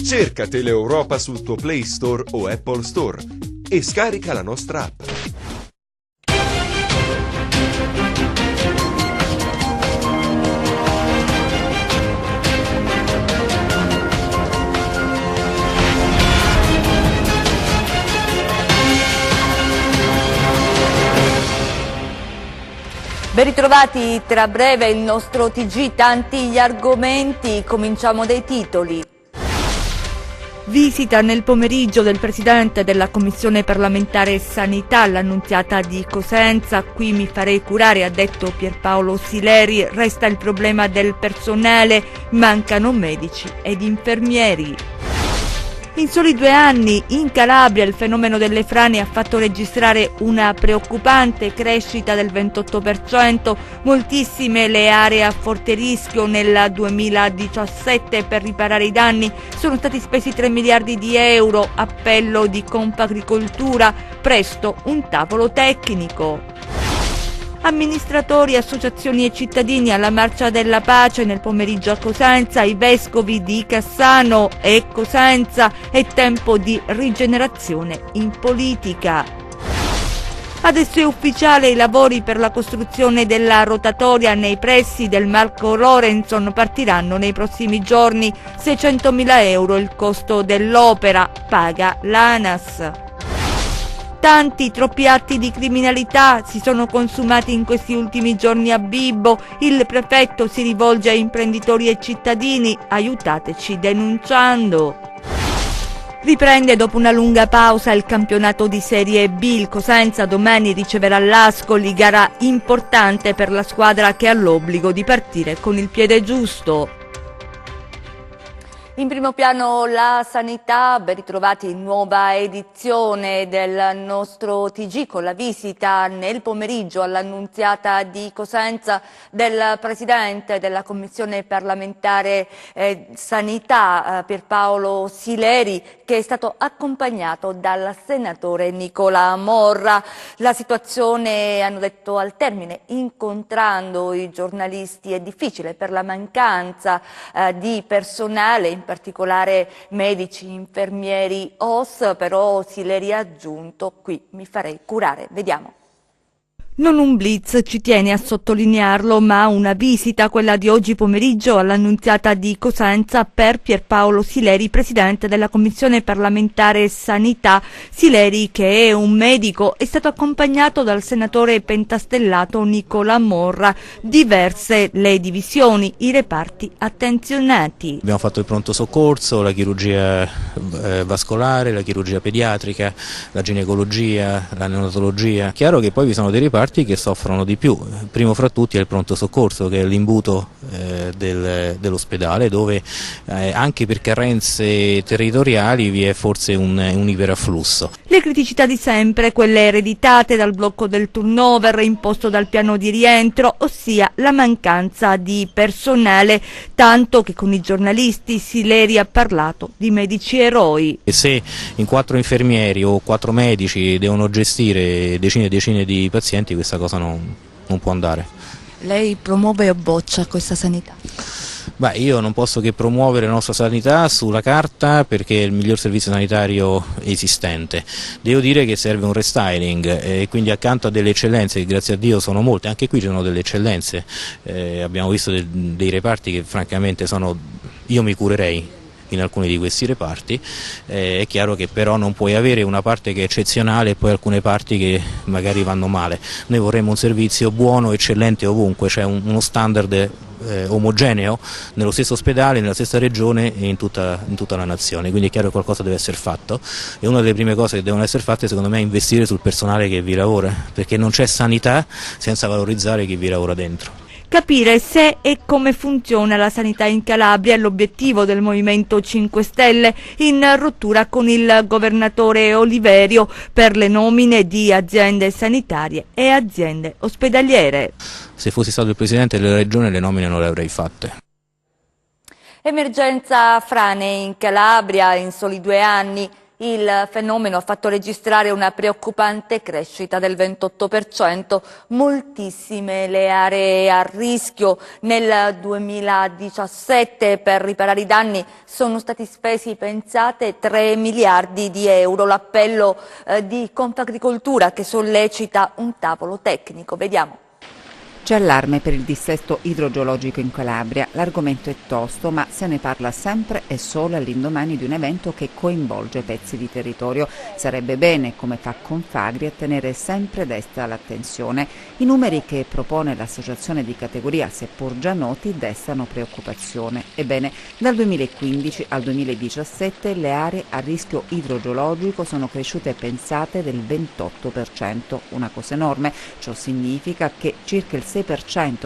Cerca Teleeuropa sul tuo Play Store o Apple Store e scarica la nostra app. Ben ritrovati, tra breve il nostro TG, tanti gli argomenti, cominciamo dai titoli. Visita nel pomeriggio del Presidente della Commissione parlamentare Sanità all'Annunziata di Cosenza, qui mi farei curare, ha detto Pierpaolo Sileri, resta il problema del personale, mancano medici ed infermieri. In soli 2 anni in Calabria il fenomeno delle frane ha fatto registrare una preoccupante crescita del 28%, moltissime le aree a forte rischio. Nel 2017 per riparare i danni sono stati spesi 3 miliardi di euro, appello di Confagricoltura, presto un tavolo tecnico. Amministratori, associazioni e cittadini alla Marcia della Pace nel pomeriggio a Cosenza, i vescovi di Cassano e Cosenza, è tempo di rigenerazione in politica. Adesso è ufficiale, i lavori per la costruzione della rotatoria nei pressi del Marco Lorenson partiranno nei prossimi giorni, 600.000 euro il costo dell'opera, paga l'ANAS. Troppi atti di criminalità si sono consumati in questi ultimi giorni a Bibbo. Il prefetto si rivolge a imprenditori e cittadini, aiutateci denunciando. Riprende dopo una lunga pausa il campionato di Serie B. Il Cosenza domani riceverà l'Ascoli, gara importante per la squadra che ha l'obbligo di partire con il piede giusto. In primo piano la sanità, ben ritrovati in nuova edizione del nostro TG con la visita nel pomeriggio all'Annunziata di Cosenza del Presidente della Commissione parlamentare Sanità Pierpaolo Sileri, che è stato accompagnato dal senatore Nicola Morra. La situazione, hanno detto al termine, incontrando i giornalisti, è difficile per la mancanza di personale, in particolare medici, infermieri, OS, però Sileri ha aggiunto, qui mi farei curare. Vediamo. Non un blitz, ci tiene a sottolinearlo, ma una visita, quella di oggi pomeriggio all'Annunziata di Cosenza per Pierpaolo Sileri, Presidente della Commissione parlamentare Sanità. Sileri, che è un medico, è stato accompagnato dal senatore pentastellato Nicola Morra. Diverse le divisioni, i reparti attenzionati. Abbiamo fatto il pronto soccorso, la chirurgia vascolare, la chirurgia pediatrica, la ginecologia, la neonatologia. Chiaro che poi vi sono dei reparti che soffrono di più, primo fra tutti è il pronto soccorso, che è l'imbuto dell'ospedale, dove anche per carenze territoriali vi è forse un iperafflusso. Le criticità di sempre, quelle ereditate dal blocco del turnover imposto dal piano di rientro, ossia la mancanza di personale, tanto che con i giornalisti Sileri ha parlato di medici eroi. E se in 4 infermieri o 4 medici devono gestire decine e decine di pazienti, questa cosa non può andare. Lei promuove o boccia questa sanità? Beh, io non posso che promuovere la nostra sanità sulla carta, perché è il miglior servizio sanitario esistente. Devo dire che serve un restyling e quindi accanto a delle eccellenze, che grazie a Dio sono molte, anche qui ci sono delle eccellenze, abbiamo visto dei reparti che francamente io mi curerei in alcuni di questi reparti. È chiaro che però non puoi avere una parte che è eccezionale e poi alcune parti che magari vanno male. Noi vorremmo un servizio buono, eccellente ovunque, cioè uno standard omogeneo nello stesso ospedale, nella stessa regione e in tutta la nazione, quindi è chiaro che qualcosa deve essere fatto, e una delle prime cose che devono essere fatte secondo me è investire sul personale che vi lavora, perché non c'è sanità senza valorizzare chi vi lavora dentro. Capire se e come funziona la sanità in Calabria è l'obiettivo del Movimento 5 Stelle, in rottura con il governatore Oliverio per le nomine di aziende sanitarie e aziende ospedaliere. Se fossi stato il Presidente della Regione le nomine non le avrei fatte. Emergenza frane in Calabria in soli 2 anni. Il fenomeno ha fatto registrare una preoccupante crescita del 28%, moltissime le aree a rischio. Nel 2017 per riparare i danni sono stati spesi, pensate, 3 miliardi di euro. L'appello di Confagricoltura che sollecita un tavolo tecnico. Vediamo. C'è allarme per il dissesto idrogeologico in Calabria. L'argomento è tosto, ma se ne parla sempre e solo all'indomani di un evento che coinvolge pezzi di territorio. Sarebbe bene, come fa Confagri, tenere sempre desta l'attenzione. I numeri che propone l'associazione di categoria, seppur già noti, destano preoccupazione. Ebbene, dal 2015 al 2017 le aree a rischio idrogeologico sono cresciute, pensate, del 28%, una cosa enorme. Ciò significa che circa il 6%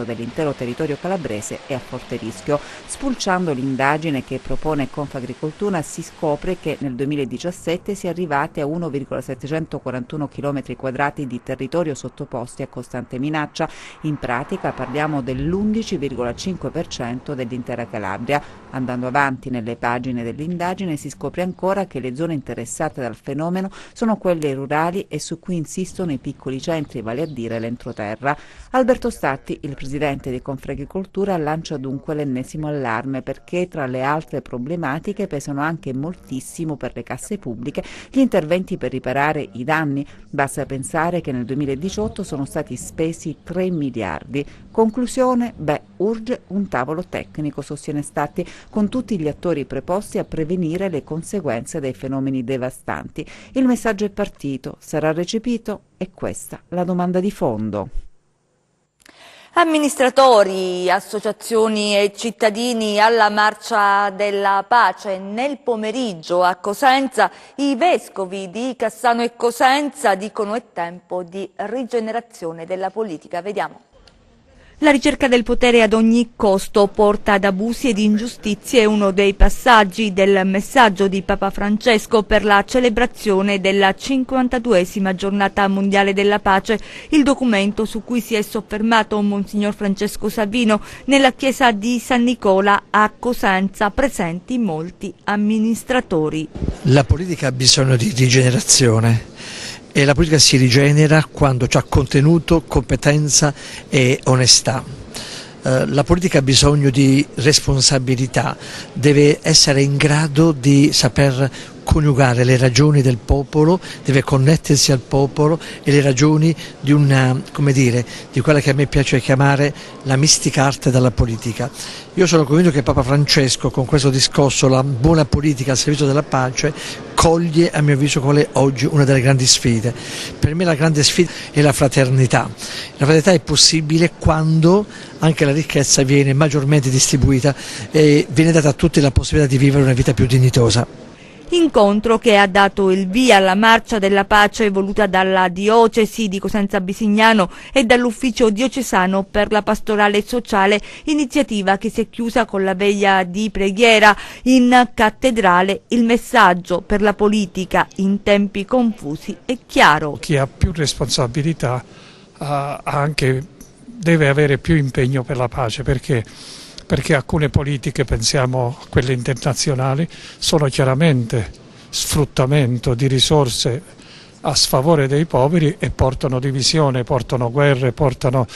dell'intero territorio calabrese è a forte rischio. Spulciando l'indagine che propone Confagricoltura si scopre che nel 2017 si è arrivati a 1,741 km² di territorio sottoposti a costante minaccia. In pratica parliamo dell'11,5% dell'intera Calabria. Andando avanti nelle pagine dell'indagine si scopre ancora che le zone interessate dal fenomeno sono quelle rurali e su cui insistono i piccoli centri, vale a dire l'entroterra. Alberto Statti, il presidente di Confagricoltura, lancia dunque l'ennesimo allarme perché tra le altre problematiche pesano anche moltissimo per le casse pubbliche gli interventi per riparare i danni. Basta pensare che nel 2018 sono stati spesi 3 miliardi. Conclusione? Urge un tavolo tecnico, sostiene Statti, con tutti gli attori preposti a prevenire le conseguenze dei fenomeni devastanti. Il messaggio è partito, sarà recepito? È questa la domanda di fondo. Amministratori, associazioni e cittadini alla Marcia della Pace. Nel pomeriggio a Cosenza i vescovi di Cassano e Cosenza dicono è tempo di rigenerazione della politica. Vediamo. La ricerca del potere ad ogni costo porta ad abusi ed ingiustizie è uno dei passaggi del messaggio di Papa Francesco per la celebrazione della 52esima giornata mondiale della pace, il documento su cui si è soffermato Monsignor Francesco Savino nella chiesa di San Nicola a Cosenza, presenti molti amministratori. La politica ha bisogno di rigenerazione. E la politica si rigenera quando c'è contenuto, competenza e onestà. La politica ha bisogno di responsabilità, deve essere in grado di saper coniugare le ragioni del popolo, deve connettersi al popolo e le ragioni di di quella che a me piace chiamare la mistica arte della politica. Io sono convinto che Papa Francesco con questo discorso, la buona politica al servizio della pace, coglie a mio avviso qual è oggi una delle grandi sfide. Per me la grande sfida è la fraternità. La fraternità è possibile quando anche la ricchezza viene maggiormente distribuita e viene data a tutti la possibilità di vivere una vita più dignitosa. Incontro che ha dato il via alla Marcia della Pace voluta dalla Diocesi di Cosenza Bisignano e dall'Ufficio Diocesano per la Pastorale Sociale, iniziativa che si è chiusa con la veglia di preghiera in cattedrale. Il messaggio per la politica in tempi confusi è chiaro. Chi ha più responsabilità deve avere più impegno per la pace, perché alcune politiche, pensiamo a quelle internazionali, sono chiaramente sfruttamento di risorse a sfavore dei poveri e portano divisione, portano guerre, portano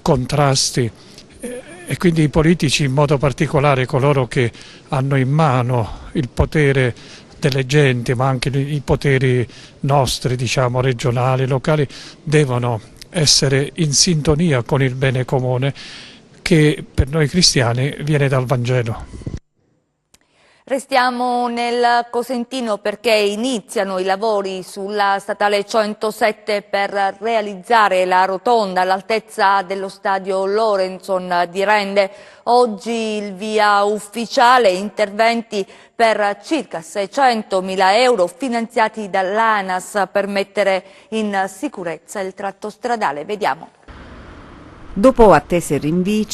contrasti e quindi i politici, in modo particolare coloro che hanno in mano il potere delle genti, ma anche i poteri nostri, diciamo regionali, locali, devono essere in sintonia con il bene comune che per noi cristiani viene dal Vangelo. Restiamo nel Cosentino perché iniziano i lavori sulla statale 107 per realizzare la rotonda all'altezza dello stadio Lorenson di Rende. Oggi il via ufficiale, interventi per circa 600.000 euro finanziati dall'ANAS per mettere in sicurezza il tratto stradale. Vediamo. Dopo attese e rinvii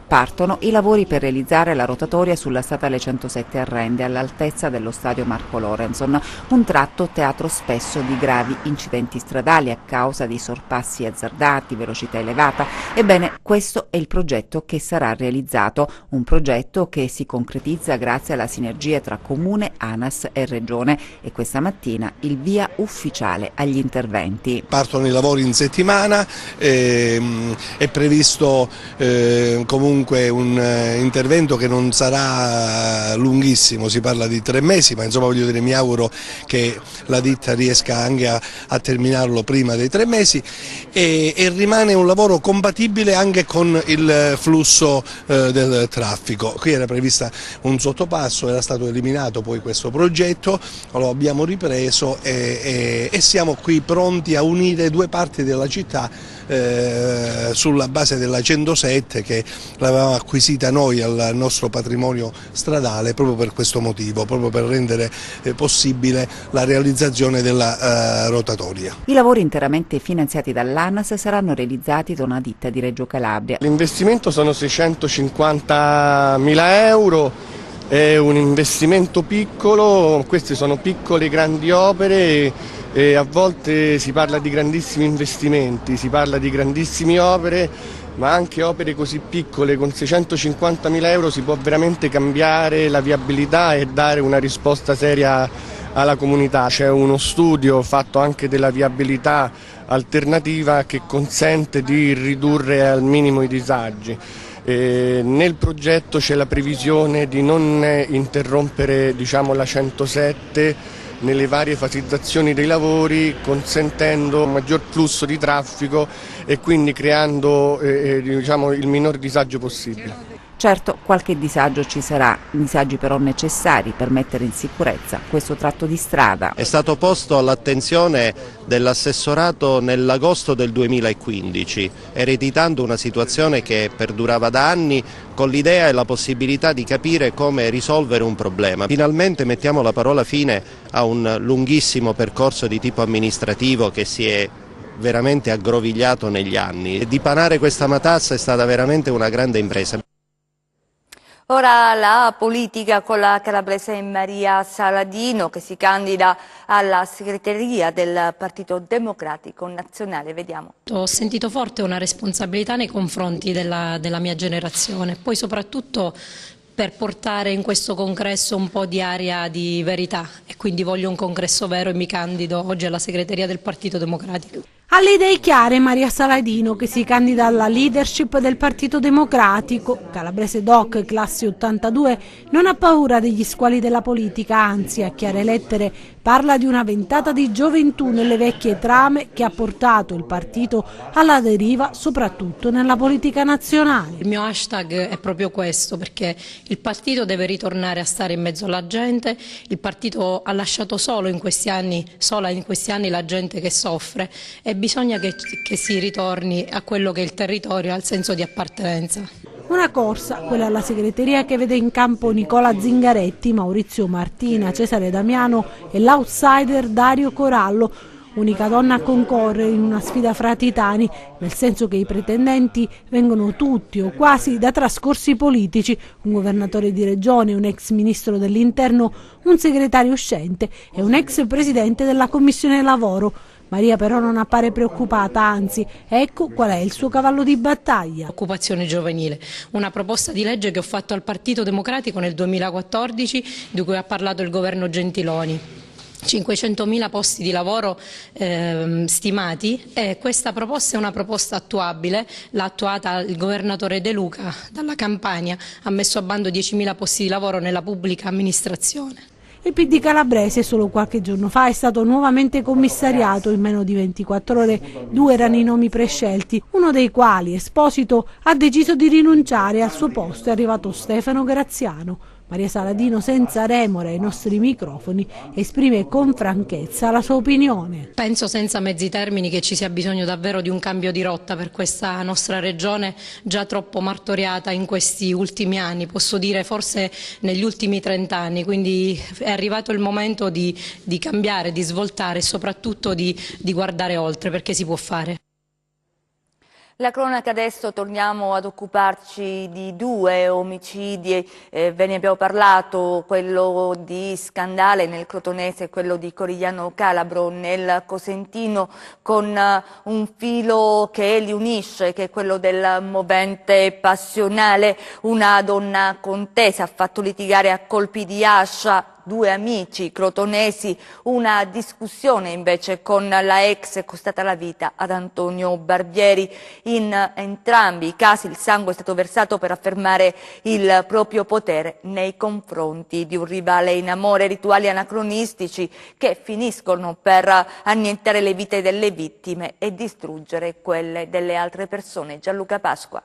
partono i lavori per realizzare la rotatoria sulla statale 107 a Rende, all'altezza dello stadio Marco Lorenson, un tratto teatro spesso di gravi incidenti stradali a causa di sorpassi azzardati, velocità elevata. Ebbene, questo è il progetto che sarà realizzato, un progetto che si concretizza grazie alla sinergia tra Comune, ANAS e Regione, e questa mattina il via ufficiale agli interventi. Partono i lavori in settimana, è previsto comunque un intervento che non sarà lunghissimo, si parla di 3 mesi, ma insomma voglio dire, mi auguro che la ditta riesca anche a terminarlo prima dei 3 mesi e rimane un lavoro compatibile anche con il flusso del traffico. Qui era prevista un sottopasso, era stato eliminato poi questo progetto, lo abbiamo ripreso e siamo qui pronti a unire 2 parti della città sulla base della 107 che l'avevamo acquisita noi al nostro patrimonio stradale proprio per questo motivo, proprio per rendere possibile la realizzazione della rotatoria. I lavori interamente finanziati dall'ANAS saranno realizzati da una ditta di Reggio Calabria. L'investimento sono 650.000 euro, è un investimento piccolo, queste sono piccole grandi opere. E a volte si parla di grandissimi investimenti, si parla di grandissime opere, ma anche opere così piccole, con 650.000 euro si può veramente cambiare la viabilità e dare una risposta seria alla comunità. C'è uno studio fatto anche della viabilità alternativa che consente di ridurre al minimo i disagi. Nel progetto c'è la previsione di non interrompere, diciamo, la 107 nelle varie fasizzazioni dei lavori, consentendo un maggior flusso di traffico e quindi creando diciamo, il minor disagio possibile. Certo, qualche disagio ci sarà, disagi però necessari per mettere in sicurezza questo tratto di strada. È stato posto all'attenzione dell'assessorato nell'agosto del 2015, ereditando una situazione che perdurava da anni, con l'idea e la possibilità di capire come risolvere un problema. Finalmente mettiamo la parola fine a un lunghissimo percorso di tipo amministrativo che si è veramente aggrovigliato negli anni. Dipanare questa matassa è stata veramente una grande impresa. Ora la politica con la calabrese Maria Saladino che si candida alla segreteria del Partito Democratico Nazionale. Vediamo. Ho sentito forte una responsabilità nei confronti della mia generazione, poi soprattutto per portare in questo congresso un po' di aria di verità, e quindi voglio un congresso vero e mi candido oggi alla segreteria del Partito Democratico. Ha le idee chiare Maria Saladino, che si candida alla leadership del Partito Democratico. Calabrese doc, classe 82, non ha paura degli squali della politica, anzi a chiare lettere parla di una ventata di gioventù nelle vecchie trame che ha portato il partito alla deriva soprattutto nella politica nazionale. Il mio hashtag è proprio questo, perché il partito deve ritornare a stare in mezzo alla gente. Il partito ha lasciato sola in questi anni la gente che soffre, e bisogna che si ritorni a quello che è il territorio, al senso di appartenenza. Una corsa, quella alla segreteria, che vede in campo Nicola Zingaretti, Maurizio Martina, Cesare Damiano e l'outsider Dario Corallo. Unica donna a concorrere in una sfida fra titani, nel senso che i pretendenti vengono tutti o quasi da trascorsi politici: un governatore di regione, un ex ministro dell'interno, un segretario uscente e un ex presidente della Commissione Lavoro. Maria però non appare preoccupata, anzi, ecco qual è il suo cavallo di battaglia. Occupazione giovanile, una proposta di legge che ho fatto al Partito Democratico nel 2014, di cui ha parlato il governo Gentiloni. 500.000 posti di lavoro stimati, e questa proposta è una proposta attuabile, l'ha attuata il governatore De Luca dalla Campania, ha messo a bando 10.000 posti di lavoro nella pubblica amministrazione. Il PD calabrese solo qualche giorno fa è stato nuovamente commissariato. In meno di 24 ore 2 erano i nomi prescelti, uno dei quali, Esposito, ha deciso di rinunciare. Al suo posto è arrivato Stefano Graziano. Maria Saladino, senza remore ai nostri microfoni, esprime con franchezza la sua opinione. Penso senza mezzi termini che ci sia bisogno davvero di un cambio di rotta per questa nostra regione già troppo martoriata in questi ultimi anni, posso dire forse negli ultimi 30 anni, quindi è arrivato il momento di cambiare, di svoltare e soprattutto di guardare oltre, perché si può fare. La cronaca adesso, torniamo ad occuparci di due omicidi, ve ne abbiamo parlato, quello di Scandale nel Crotonese e quello di Corigliano Calabro nel Cosentino, con un filo che li unisce, che è quello del movente passionale. Una donna contesa ha fatto litigare a colpi di ascia due amici crotonesi, una discussione invece con la ex è costata la vita ad Antonio Barbieri. In entrambi i casi il sangue è stato versato per affermare il proprio potere nei confronti di un rivale in amore, rituali anacronistici che finiscono per annientare le vite delle vittime e distruggere quelle delle altre persone. Gianluca Pasqua.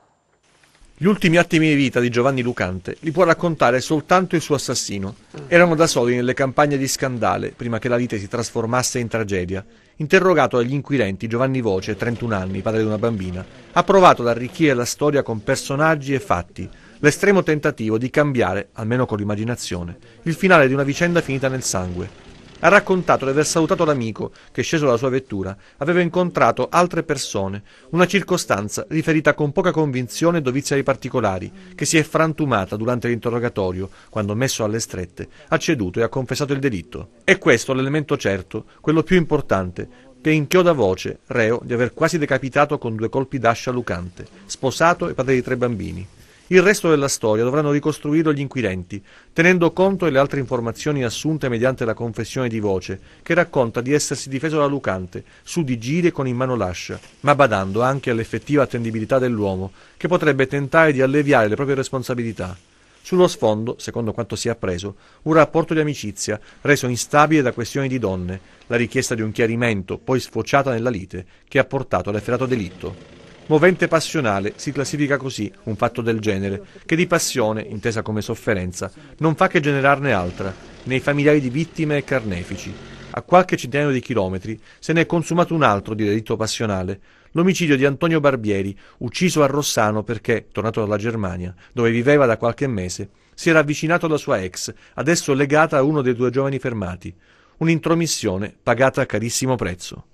Gli ultimi attimi di vita di Giovanni Lucante li può raccontare soltanto il suo assassino. Erano da soli nelle campagne di Scandale, prima che la lite si trasformasse in tragedia. Interrogato dagli inquirenti, Giovanni Voce, 31 anni, padre di una bambina, ha provato ad arricchire la storia con personaggi e fatti, l'estremo tentativo di cambiare, almeno con l'immaginazione, il finale di una vicenda finita nel sangue. Ha raccontato di aver salutato l'amico che, sceso dalla sua vettura, aveva incontrato altre persone, una circostanza riferita con poca convinzione e dovizia di particolari, che si è frantumata durante l'interrogatorio, quando, messo alle strette, ha ceduto e ha confessato il delitto. È questo l'elemento certo, quello più importante, che inchioda Voce, reo di aver quasi decapitato con 2 colpi d'ascia Lucante, sposato e padre di 3 bambini. Il resto della storia dovranno ricostruirlo gli inquirenti, tenendo conto delle altre informazioni assunte mediante la confessione di Voce, che racconta di essersi difeso da Lucante, su di giri e con in mano l'ascia, ma badando anche all'effettiva attendibilità dell'uomo, che potrebbe tentare di alleviare le proprie responsabilità. Sullo sfondo, secondo quanto si è appreso, un rapporto di amicizia, reso instabile da questioni di donne, la richiesta di un chiarimento, poi sfociata nella lite, che ha portato all'efferato delitto. Movente passionale si classifica così un fatto del genere, che di passione, intesa come sofferenza, non fa che generarne altra, nei familiari di vittime e carnefici. A qualche centinaio di chilometri se ne è consumato un altro di delitto passionale, l'omicidio di Antonio Barbieri, ucciso a Rossano perché, tornato dalla Germania, dove viveva da qualche mese, si era avvicinato alla sua ex, adesso legata a uno dei 2 giovani fermati. Un'intromissione pagata a carissimo prezzo.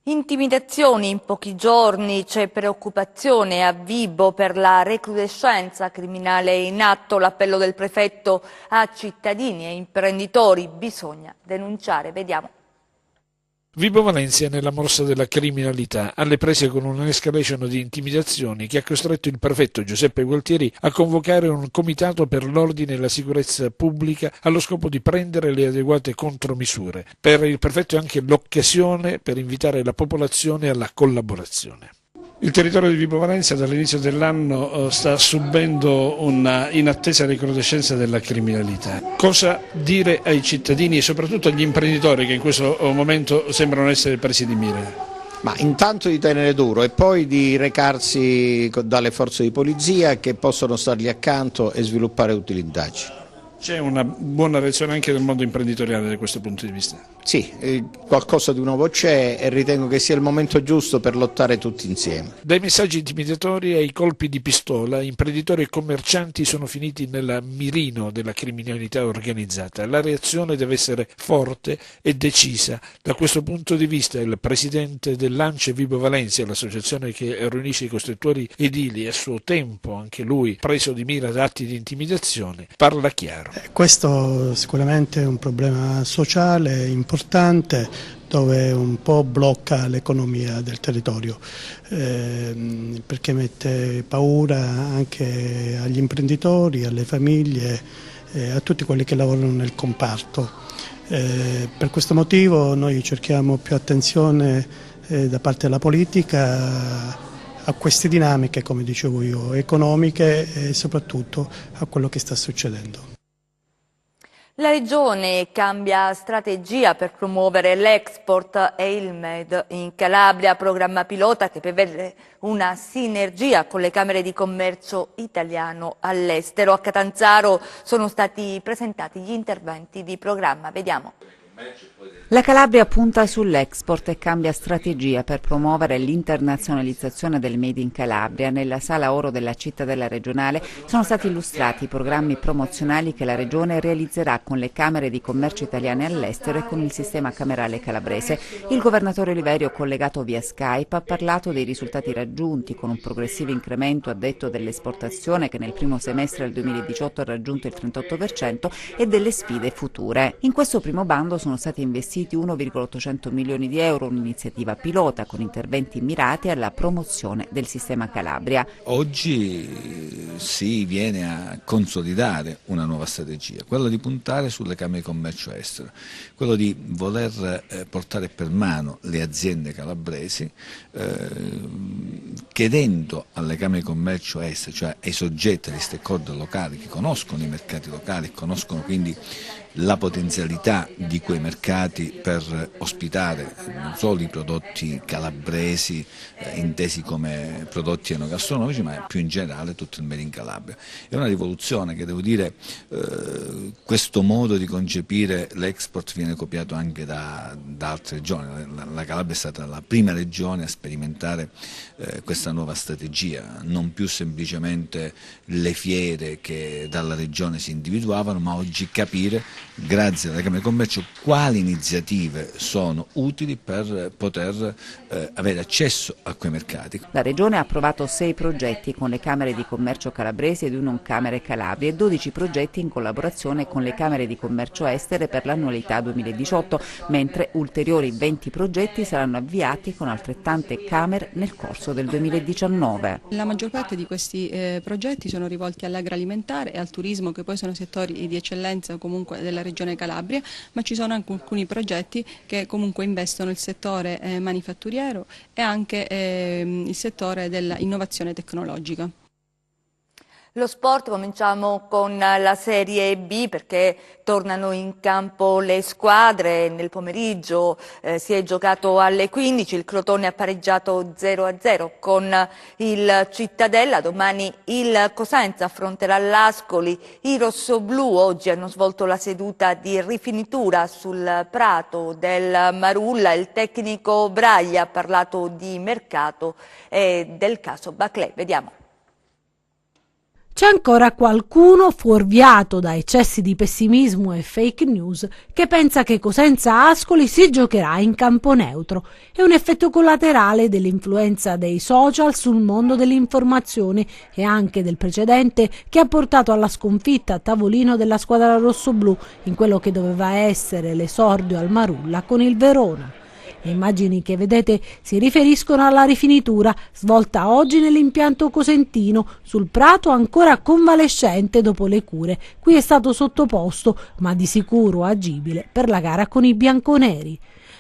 Intimidazioni in pochi giorni, c'è preoccupazione a Vibo per la recrudescenza criminale in atto, l'appello del prefetto a cittadini e imprenditori, bisogna denunciare, vediamo. Vibo Valentia nella morsa della criminalità, alle prese con un'escalation di intimidazioni che ha costretto il prefetto Giuseppe Gualtieri a convocare un comitato per l'ordine e la sicurezza pubblica allo scopo di prendere le adeguate contromisure. Per il prefetto è anche l'occasione per invitare la popolazione alla collaborazione. Il territorio di Vibo Valentia dall'inizio dell'anno sta subendo una inattesa recrudescenza della criminalità. Cosa dire ai cittadini e soprattutto agli imprenditori che in questo momento sembrano essere presi di mira? Ma intanto di tenere duro e poi di recarsi dalle forze di polizia che possono stargli accanto e sviluppare utili indagini. C'è una buona reazione anche del mondo imprenditoriale da questo punto di vista? Sì, qualcosa di nuovo c'è e ritengo che sia il momento giusto per lottare tutti insieme. Dai messaggi intimidatori ai colpi di pistola, imprenditori e commercianti sono finiti nel mirino della criminalità organizzata. La reazione deve essere forte e decisa. Da questo punto di vista il presidente dell'ANCE Vibo Valentia, l'associazione che riunisce i costruttori edili, a suo tempo anche lui preso di mira da atti di intimidazione, parla chiaro. Questo sicuramente è un problema sociale importante dove un po' blocca l'economia del territorio perché mette paura anche agli imprenditori, alle famiglie, a tutti quelli che lavorano nel comparto. Per questo motivo noi cerchiamo più attenzione da parte della politica a queste dinamiche, come dicevo io, economiche e soprattutto a quello che sta succedendo. La Regione cambia strategia per promuovere l'export e il Made in Calabria, programma pilota che prevede una sinergia con le Camere di Commercio italiano all'estero. A Catanzaro sono stati presentati gli interventi di programma. Vediamo. La Calabria punta sull'export e cambia strategia per promuovere l'internazionalizzazione del Made in Calabria. Nella Sala Oro della Cittadella regionale sono stati illustrati i programmi promozionali che la Regione realizzerà con le Camere di Commercio italiane all'estero e con il sistema camerale calabrese. Il governatore Oliverio, collegato via Skype, ha parlato dei risultati raggiunti con un progressivo incremento, ha detto, dell'esportazione che nel primo semestre del 2018 ha raggiunto il 38% e delle sfide future. In questo primo bando sono stati investiti 1,800 milioni di euro, un'iniziativa pilota con interventi mirati alla promozione del sistema Calabria. Oggi si viene a consolidare una nuova strategia, quella di puntare sulle Camere di Commercio estero, quello di voler portare per mano le aziende calabresi, chiedendo alle Camere di Commercio estero, cioè ai soggetti, agli stakeholder locali che conoscono i mercati locali, conoscono quindi la potenzialità di quei mercati per ospitare non solo i prodotti calabresi intesi come prodotti enogastronomici, ma più in generale tutto il Made in Calabria. È una rivoluzione che, devo dire, questo modo di concepire l'export viene copiato anche da altre regioni. La Calabria è stata la prima regione a sperimentare questa nuova strategia, non più semplicemente le fiere che dalla regione si individuavano, ma oggi capire, grazie alla Camera di Commercio, quali iniziative sono utili per poter avere accesso a quei mercati. La Regione ha approvato 6 progetti con le Camere di Commercio calabresi ed Unoncamere Calabria e 12 progetti in collaborazione con le Camere di Commercio estere per l'annualità 2018, mentre ulteriori 20 progetti saranno avviati con altrettante Camere nel corso del 2019. La maggior parte di questi progetti sono rivolti all'agroalimentare e al turismo, che poi sono settori di eccellenza comunque della Regione Calabria, ma ci sono anche alcuni progetti che comunque investono il settore manifatturiero e anche il settore dell'innovazione tecnologica. Lo sport, cominciamo con la Serie B perché tornano in campo le squadre. Nel pomeriggio si è giocato alle 15, il Crotone ha pareggiato 0-0 con il Cittadella, domani il Cosenza affronterà l'Ascoli. I rossoblù oggi hanno svolto la seduta di rifinitura sul prato del Marulla, il tecnico Braglia ha parlato di mercato e del caso Baclé. Vediamo. C'è ancora qualcuno fuorviato da eccessi di pessimismo e fake news che pensa che Cosenza Ascoli si giocherà in campo neutro. È un effetto collaterale dell'influenza dei social sul mondo dell'informazione e anche del precedente che ha portato alla sconfitta a tavolino della squadra rossoblù in quello che doveva essere l'esordio al Marulla con il Verona. Le immagini che vedete si riferiscono alla rifinitura svolta oggi nell'impianto cosentino sul prato ancora convalescente dopo le cure. Qui è stato sottoposto, ma di sicuro agibile per la gara con i bianconeri.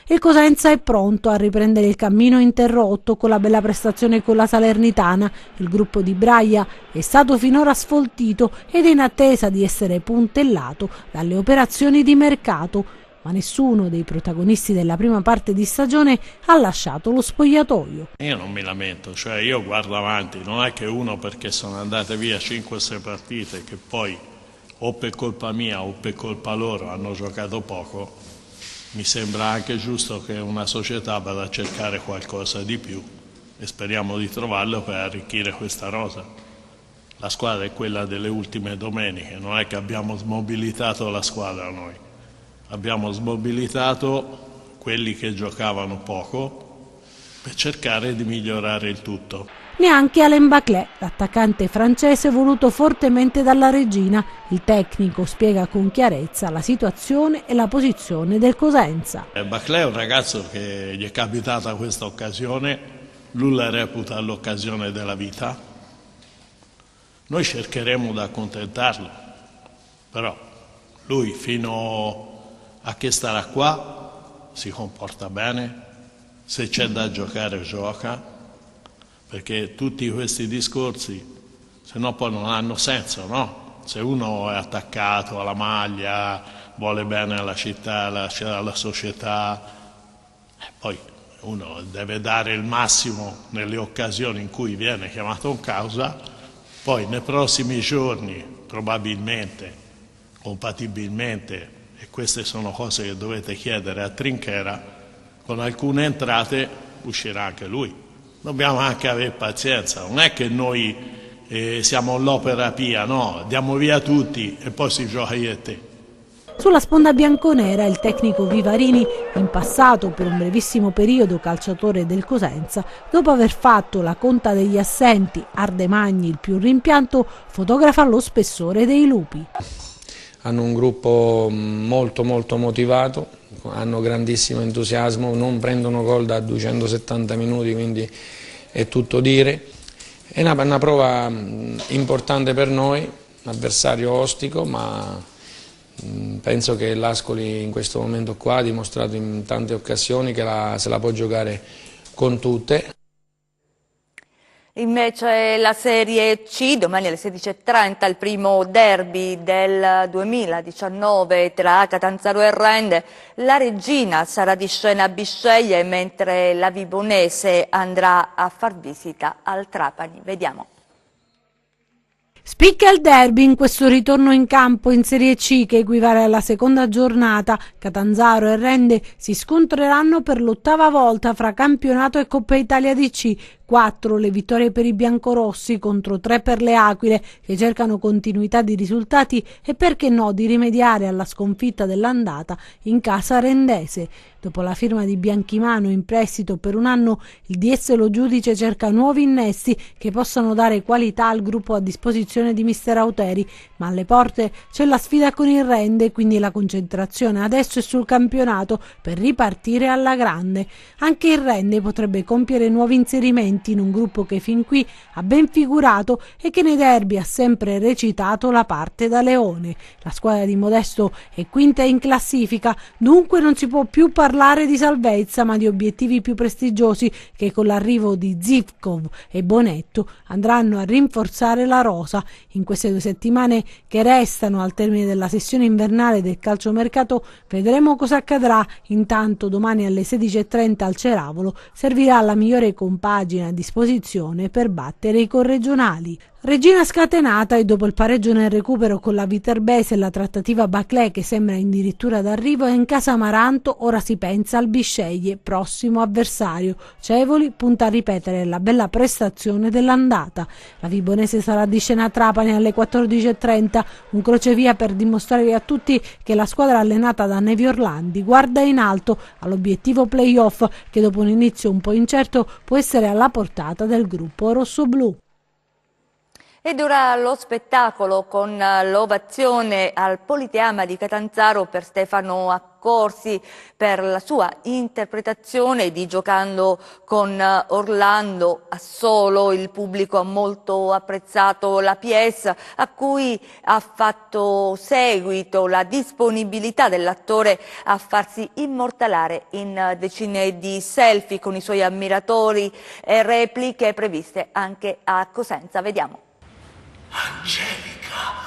Il Cosenza è pronto a riprendere il cammino interrotto con la bella prestazione con la Salernitana. Il gruppo di Braglia è stato finora sfoltito ed è in attesa di essere puntellato dalle operazioni di mercato. Ma nessuno dei protagonisti della prima parte di stagione ha lasciato lo spogliatoio. Io non mi lamento, cioè io guardo avanti, non è che uno perché sono andate via 5-6 partite che poi o per colpa mia o per colpa loro hanno giocato poco, mi sembra anche giusto che una società vada a cercare qualcosa di più e speriamo di trovarlo per arricchire questa rosa. La squadra è quella delle ultime domeniche, non è che abbiamo smobilitato la squadra noi. Abbiamo smobilitato quelli che giocavano poco per cercare di migliorare il tutto. Neanche Alain Baclé, l'attaccante francese voluto fortemente dalla regina. Il tecnico spiega con chiarezza la situazione e la posizione del Cosenza. Baclé è un ragazzo che gli è capitata questa occasione, lui la reputa l'occasione della vita. Noi cercheremo di accontentarlo, però lui fino a che starà qua si comporta bene, se c'è da giocare gioca, perché tutti questi discorsi se no poi non hanno senso, no? Se uno è attaccato alla maglia, vuole bene alla città, alla società, poi uno deve dare il massimo nelle occasioni in cui viene chiamato in causa, poi nei prossimi giorni probabilmente, compatibilmente e queste sono cose che dovete chiedere a Trinchera, con alcune entrate uscirà anche lui. Dobbiamo anche avere pazienza, non è che noi siamo l'opera pia, no, diamo via tutti e poi si gioca io e te. Sulla sponda bianconera il tecnico Vivarini, in passato per un brevissimo periodo calciatore del Cosenza, dopo aver fatto la conta degli assenti, Ardemagni il più rimpianto, fotografa lo spessore dei lupi. Hanno un gruppo molto motivato, hanno grandissimo entusiasmo, non prendono gol da 270 minuti, quindi è tutto dire. È una prova importante per noi, avversario ostico, ma penso che l'Ascoli in questo momento qua ha dimostrato in tante occasioni che se la può giocare con tutte. Invece la Serie C, domani alle 16:30 il primo derby del 2019 tra Catanzaro e Rende. La Regina sarà di scena a Bisceglie, mentre la Vibonese andrà a far visita al Trapani. Vediamo. Spicca il derby in questo ritorno in campo in Serie C che equivale alla seconda giornata. Catanzaro e Rende si scontreranno per l'8ª volta fra campionato e Coppa Italia DC. 4 le vittorie per i biancorossi contro 3 per le Aquile, che cercano continuità di risultati e perché no di rimediare alla sconfitta dell'andata in casa rendese. Dopo la firma di Bianchimano in prestito per un anno, il DS Lo Giudice cerca nuovi innesti che possano dare qualità al gruppo a disposizione di mister Auteri, ma alle porte c'è la sfida con il Rende, quindi la concentrazione adesso è sul campionato per ripartire alla grande. Anche il Rende potrebbe compiere nuovi inserimenti in un gruppo che fin qui ha ben figurato e che nei derby ha sempre recitato la parte da leone. La squadra di Modesto è quinta in classifica, dunque non si può più parlare di salvezza ma di obiettivi più prestigiosi che con l'arrivo di Zivkov e Bonetto andranno a rinforzare la rosa. In queste 2 settimane che restano al termine della sessione invernale del calciomercato vedremo cosa accadrà. Intanto domani alle 16:30 al Ceravolo servirà la migliore compagine a disposizione per battere i corregionali. Regina scatenata e dopo il pareggio nel recupero con la Viterbese e la trattativa Baclè che sembra addirittura d'arrivo, è in casa Amaranto, ora si pensa al Bisceglie, prossimo avversario. Cevoli punta a ripetere la bella prestazione dell'andata. La Vibonese sarà di scena a Trapani alle 14:30, un crocevia per dimostrare a tutti che la squadra allenata da Nevi Orlandi guarda in alto all'obiettivo playoff che dopo un inizio un po' incerto può essere alla portata del gruppo rossoblù. Ed ora lo spettacolo con l'ovazione al Politeama di Catanzaro per Stefano Accorsi per la sua interpretazione di Giocando con Orlando. A Solo il pubblico ha molto apprezzato la pièce, a cui ha fatto seguito la disponibilità dell'attore a farsi immortalare in decine di selfie con i suoi ammiratori e repliche previste anche a Cosenza. Vediamo. Angelica,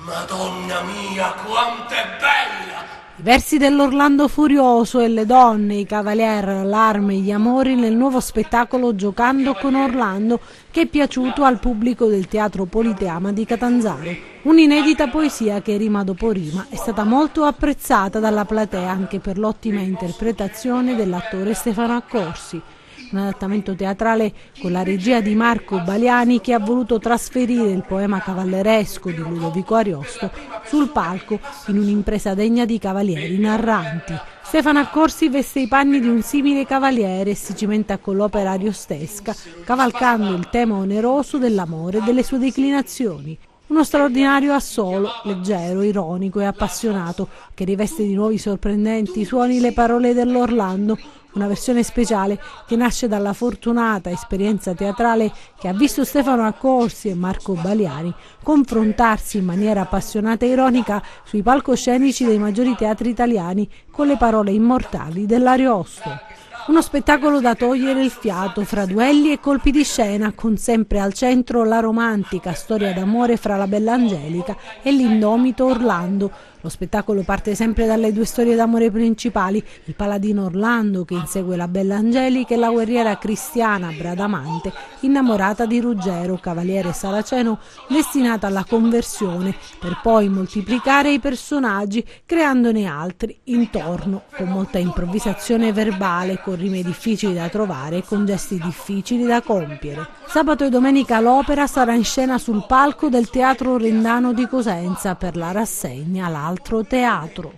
Madonna mia, quanto è bella! I versi dell'Orlando Furioso e le donne, i cavalier, l'arme, gli amori nel nuovo spettacolo Giocando con Orlando che è piaciuto al pubblico del Teatro Politeama di Catanzaro. Un'inedita poesia che rima dopo rima è stata molto apprezzata dalla platea anche per l'ottima interpretazione dell'attore Stefano Accorsi. Un adattamento teatrale con la regia di Marco Baliani che ha voluto trasferire il poema cavalleresco di Ludovico Ariosto sul palco in un'impresa degna di cavalieri narranti. Stefano Accorsi veste i panni di un simile cavaliere e si cimenta con l'opera ariostesca, cavalcando il tema oneroso dell'amore e delle sue declinazioni. Uno straordinario assolo, leggero, ironico e appassionato, che riveste di nuovi sorprendenti suoni le parole dell'Orlando, una versione speciale che nasce dalla fortunata esperienza teatrale che ha visto Stefano Accorsi e Marco Baliani confrontarsi in maniera appassionata e ironica sui palcoscenici dei maggiori teatri italiani con le parole immortali dell'Ariosto. Uno spettacolo da togliere il fiato fra duelli e colpi di scena, con sempre al centro la romantica storia d'amore fra la bella Angelica e l'indomito Orlando. Lo spettacolo parte sempre dalle due storie d'amore principali, il paladino Orlando che insegue la bella Angelica e la guerriera Cristiana, Bradamante, innamorata di Ruggero, cavaliere saraceno destinata alla conversione, per poi moltiplicare i personaggi creandone altri intorno, con molta improvvisazione verbale, con rime difficili da trovare e con gesti difficili da compiere. Sabato e domenica l'opera sarà in scena sul palco del Teatro Rendano di Cosenza per la rassegna L'altro teatro.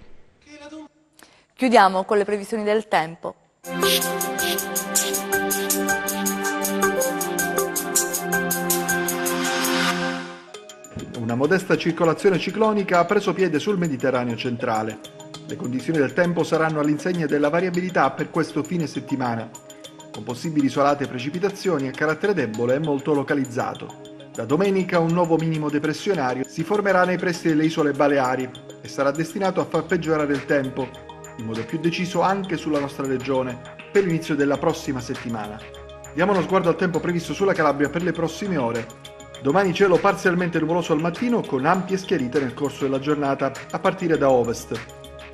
Chiudiamo con le previsioni del tempo. Una modesta circolazione ciclonica ha preso piede sul Mediterraneo centrale. Le condizioni del tempo saranno all'insegna della variabilità per questo fine settimana, con possibili isolate precipitazioni a carattere debole e molto localizzato. Da domenica un nuovo minimo depressionario si formerà nei pressi delle isole Baleari e sarà destinato a far peggiorare il tempo, in modo più deciso anche sulla nostra regione, per l'inizio della prossima settimana. Diamo uno sguardo al tempo previsto sulla Calabria per le prossime ore. Domani cielo parzialmente nuvoloso al mattino con ampie schiarite nel corso della giornata a partire da ovest.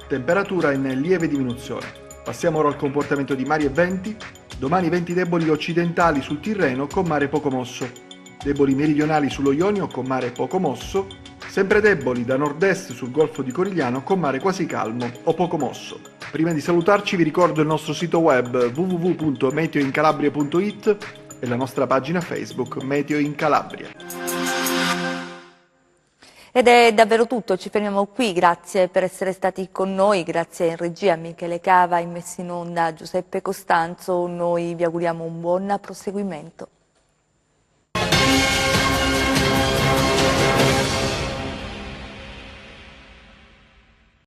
Temperatura in lieve diminuzione. Passiamo ora al comportamento di mari e venti. Domani venti deboli occidentali sul Tirreno con mare poco mosso. Deboli meridionali sullo Ionio con mare poco mosso. Sempre deboli da nord-est sul Golfo di Corigliano con mare quasi calmo o poco mosso. Prima di salutarci vi ricordo il nostro sito web www.meteoincalabria.it e la nostra pagina Facebook Meteo in Calabria. Ed è davvero tutto, ci fermiamo qui, grazie per essere stati con noi, grazie in regia a Michele Cava, in messa in onda Giuseppe Costanzo, noi vi auguriamo un buon proseguimento.